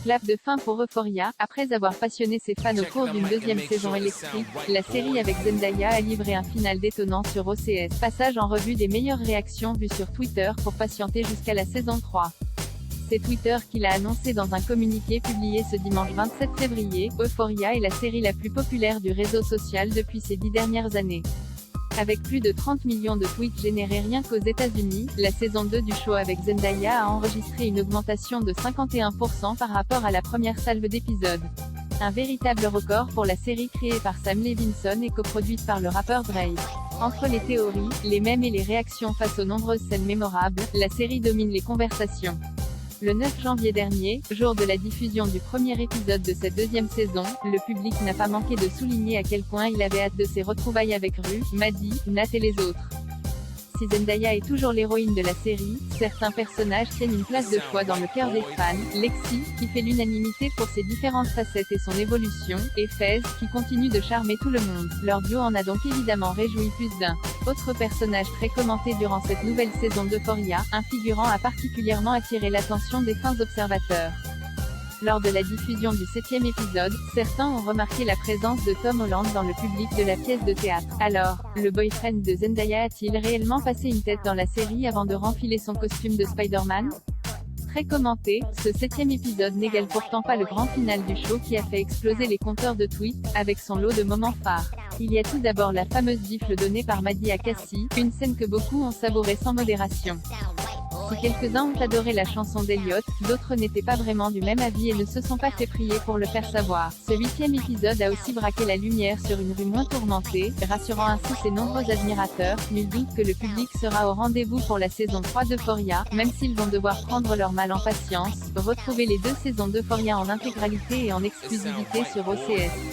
Clap de fin pour Euphoria. Après avoir passionné ses fans au cours d'une deuxième saison électrique, la série avec Zendaya a livré un final détonnant sur OCS. Passage en revue des meilleures réactions vues sur Twitter pour patienter jusqu'à la saison 3. C'est Twitter qui l'a annoncé dans un communiqué publié ce dimanche 27 février. Euphoria est la série la plus populaire du réseau social depuis ces 10 dernières années. Avec plus de 30 millions de tweets générés rien qu'aux États-Unis, la saison 2 du show avec Zendaya a enregistré une augmentation de 51% par rapport à la première salve d'épisodes. Un véritable record pour la série créée par Sam Levinson et coproduite par le rappeur Drake. Entre les théories, les mèmes et les réactions face aux nombreuses scènes mémorables, la série domine les conversations. Le 9 janvier dernier, jour de la diffusion du premier épisode de cette deuxième saison, le public n'a pas manqué de souligner à quel point il avait hâte de ses retrouvailles avec Rue, Maddie, Nat et les autres. Si Zendaya est toujours l'héroïne de la série, certains personnages tiennent une place de choix dans le cœur des fans. Lexi, qui fait l'unanimité pour ses différentes facettes et son évolution, et Fez, qui continue de charmer tout le monde. Leur duo en a donc évidemment réjoui plus d'un. Autre personnage très commenté durant cette nouvelle saison d'Euphoria, un figurant a particulièrement attiré l'attention des fins observateurs. Lors de la diffusion du 7e épisode, certains ont remarqué la présence de Tom Holland dans le public de la pièce de théâtre. Alors, le boyfriend de Zendaya a-t-il réellement passé une tête dans la série avant de renfiler son costume de Spider-Man ? Très commenté, ce 7e épisode n'égale pourtant pas le grand final du show qui a fait exploser les compteurs de tweets, avec son lot de moments phares. Il y a tout d'abord la fameuse gifle donnée par Maddie à Cassie, une scène que beaucoup ont savourée sans modération. Si quelques-uns ont adoré la chanson d'Elliott, d'autres n'étaient pas vraiment du même avis et ne se sont pas fait prier pour le faire savoir. Ce 8e épisode a aussi braqué la lumière sur une rue moins tourmentée, rassurant ainsi ses nombreux admirateurs. Nul doute que le public sera au rendez-vous pour la saison 3 d'Euphoria, même s'ils vont devoir prendre leur mal en patience. Retrouvez les deux saisons d'Euphoria en intégralité et en exclusivité sur OCS.